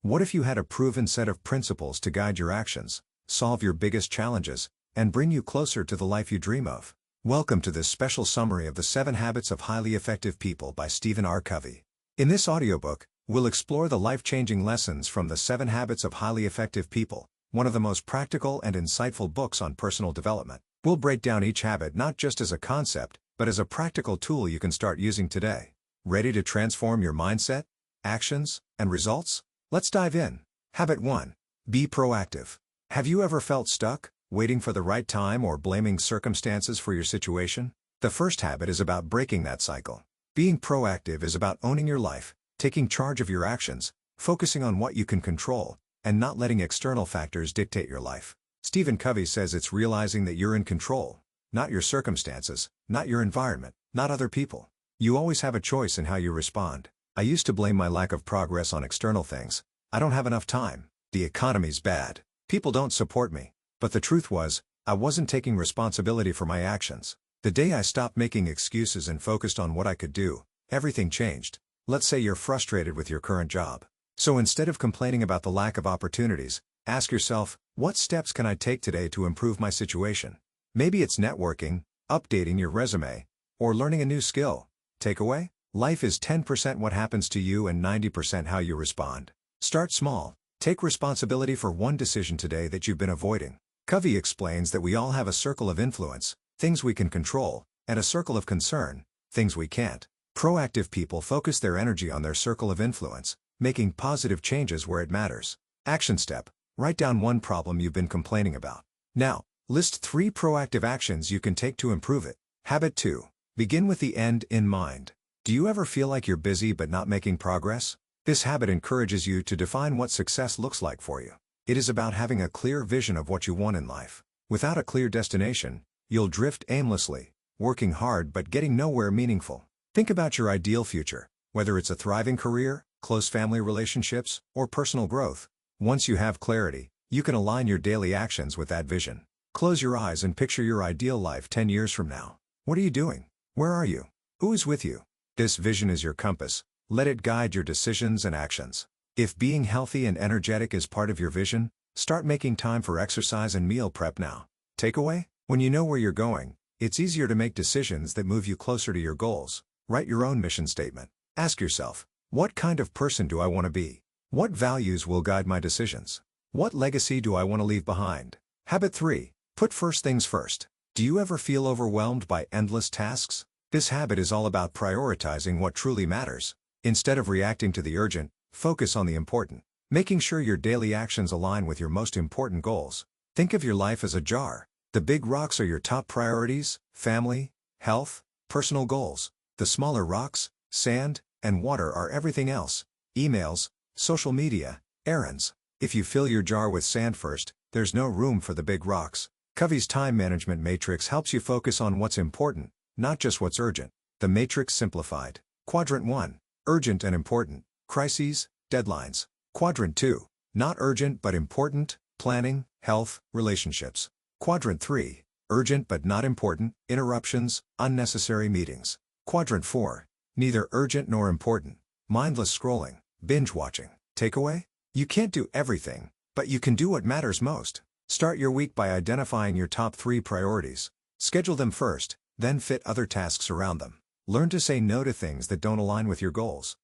What if you had a proven set of principles to guide your actions, solve your biggest challenges, and bring you closer to the life you dream of? Welcome to this special summary of the 7 Habits of Highly Effective People by Stephen Covey. In this audiobook, we'll explore the life-changing lessons from the 7 Habits of Highly Effective People, one of the most practical and insightful books on personal development. We'll break down each habit not just as a concept, but as a practical tool you can start using today. Ready to transform your mindset, actions, and results? Let's dive in. Habit 1. Be proactive. Have you ever felt stuck, waiting for the right time or blaming circumstances for your situation? The first habit is about breaking that cycle. Being proactive is about owning your life, taking charge of your actions, focusing on what you can control, and not letting external factors dictate your life. Stephen Covey says it's realizing that you're in control, not your circumstances, not your environment, not other people. You always have a choice in how you respond. I used to blame my lack of progress on external things. I don't have enough time. The economy's bad. People don't support me. But the truth was, I wasn't taking responsibility for my actions. The day I stopped making excuses and focused on what I could do, everything changed. Let's say you're frustrated with your current job. So instead of complaining about the lack of opportunities, ask yourself, what steps can I take today to improve my situation? Maybe it's networking, updating your resume, or learning a new skill. Takeaway? Life is 10% what happens to you and 90% how you respond. Start small. Take responsibility for one decision today that you've been avoiding. Covey explains that we all have a circle of influence, things we can control, and a circle of concern, things we can't. Proactive people focus their energy on their circle of influence, making positive changes where it matters. Action step. Write down one problem you've been complaining about. Now, list 3 proactive actions you can take to improve it. Habit 2. Begin with the end in mind. Do you ever feel like you're busy but not making progress? This habit encourages you to define what success looks like for you. It is about having a clear vision of what you want in life. Without a clear destination, you'll drift aimlessly, working hard but getting nowhere meaningful. Think about your ideal future, whether it's a thriving career, close family relationships, or personal growth. Once you have clarity, you can align your daily actions with that vision. Close your eyes and picture your ideal life 10 years from now. What are you doing? Where are you? Who is with you? This vision is your compass. Let it guide your decisions and actions. If being healthy and energetic is part of your vision, start making time for exercise and meal prep now. Takeaway? When you know where you're going, it's easier to make decisions that move you closer to your goals. Write your own mission statement. Ask yourself, what kind of person do I want to be? What values will guide my decisions? What legacy do I want to leave behind? Habit 3. Put first things first. Do you ever feel overwhelmed by endless tasks? This habit is all about prioritizing what truly matters. Instead of reacting to the urgent, focus on the important, making sure your daily actions align with your most important goals. Think of your life as a jar. The big rocks are your top priorities: family, health, personal goals. The smaller rocks, sand, and water are everything else: emails, social media, errands. If you fill your jar with sand first, there's no room for the big rocks. Covey's time management matrix helps you focus on what's important, not just what's urgent. The matrix simplified. Quadrant 1. Urgent and important. Crises, deadlines. Quadrant 2. Not urgent but important. Planning, health, relationships. Quadrant 3. Urgent but not important. Interruptions, unnecessary meetings. Quadrant 4. Neither urgent nor important. Mindless scrolling, binge watching. Takeaway? You can't do everything, but you can do what matters most. Start your week by identifying your top 3 priorities. Schedule them first, then fit other tasks around them. Learn to say no to things that don't align with your goals.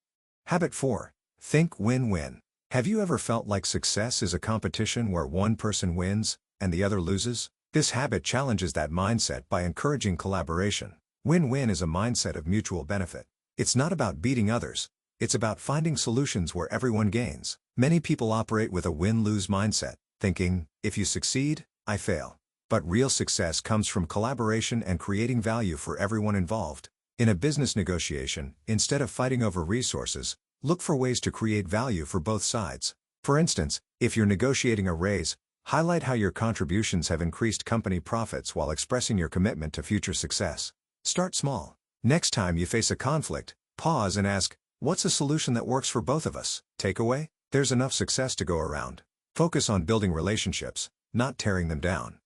Habit 4. Think win-win. Have you ever felt like success is a competition where one person wins and the other loses? This habit challenges that mindset by encouraging collaboration. Win-win is a mindset of mutual benefit. It's not about beating others. It's about finding solutions where everyone gains. Many people operate with a win-lose mindset, thinking, if you succeed, I fail. But real success comes from collaboration and creating value for everyone involved. In a business negotiation, instead of fighting over resources, look for ways to create value for both sides. For instance, if you're negotiating a raise, highlight how your contributions have increased company profits while expressing your commitment to future success. Start small. Next time you face a conflict, pause and ask, what's a solution that works for both of us? Takeaway? There's enough success to go around. Focus on building relationships, not tearing them down.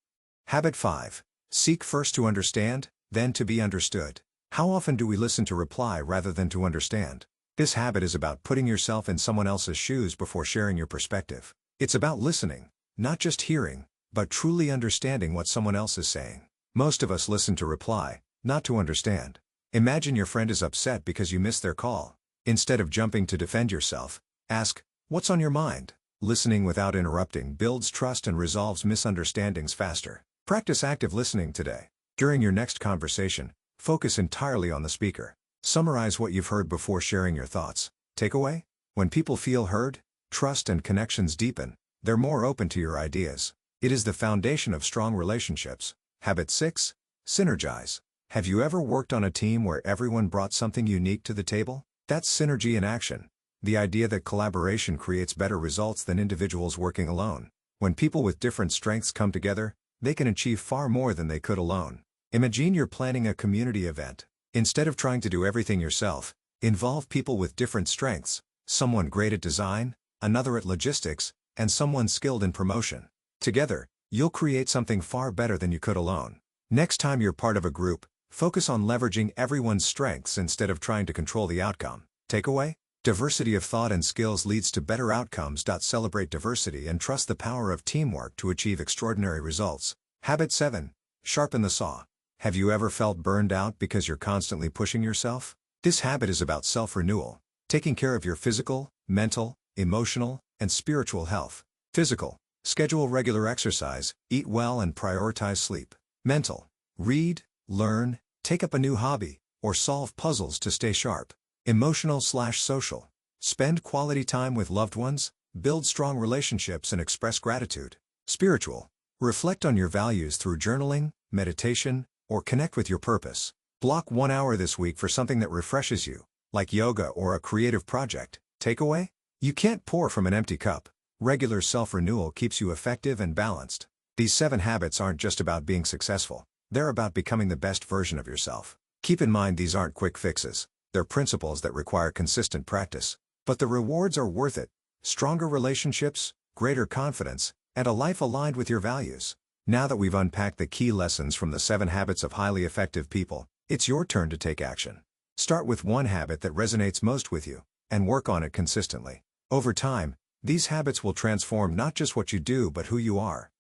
Habit 5. Seek first to understand, then to be understood. How often do we listen to reply rather than to understand? This habit is about putting yourself in someone else's shoes before sharing your perspective. It's about listening, not just hearing, but truly understanding what someone else is saying. Most of us listen to reply, not to understand. Imagine your friend is upset because you missed their call. Instead of jumping to defend yourself, ask, "What's on your mind?" Listening without interrupting builds trust and resolves misunderstandings faster. Practice active listening today. During your next conversation, focus entirely on the speaker. Summarize what you've heard before sharing your thoughts. Takeaway? When people feel heard, trust and connections deepen. They're more open to your ideas. It is the foundation of strong relationships. Habit 6. Synergize. Have you ever worked on a team where everyone brought something unique to the table? That's synergy in action. The idea that collaboration creates better results than individuals working alone. When people with different strengths come together, they can achieve far more than they could alone. Imagine you're planning a community event. Instead of trying to do everything yourself, involve people with different strengths, someone great at design, another at logistics, and someone skilled in promotion. Together, you'll create something far better than you could alone. Next time you're part of a group, focus on leveraging everyone's strengths instead of trying to control the outcome. Takeaway? Diversity of thought and skills leads to better outcomes. Celebrate diversity and trust the power of teamwork to achieve extraordinary results. Habit 7. Sharpen the saw. Have you ever felt burned out because you're constantly pushing yourself? This habit is about self-renewal, taking care of your physical, mental, emotional, and spiritual health. Physical: schedule regular exercise, eat well and prioritize sleep. Mental: read, learn, take up a new hobby, or solve puzzles to stay sharp. Emotional/social: spend quality time with loved ones, build strong relationships and express gratitude. Spiritual: reflect on your values through journaling, meditation, or connect with your purpose. Block 1 hour this week for something that refreshes you, like yoga or a creative project. Takeaway? You can't pour from an empty cup. Regular self-renewal keeps you effective and balanced. These 7 habits aren't just about being successful. They're about becoming the best version of yourself. Keep in mind these aren't quick fixes. They're principles that require consistent practice. But the rewards are worth it. Stronger relationships, greater confidence, and a life aligned with your values. Now that we've unpacked the key lessons from the 7 habits of highly effective people, it's your turn to take action. Start with one habit that resonates most with you, and work on it consistently. Over time, these habits will transform not just what you do but who you are.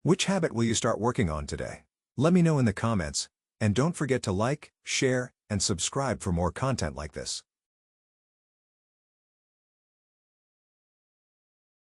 Which habit will you start working on today? Let me know in the comments, and don't forget to like, share, and subscribe for more content like this.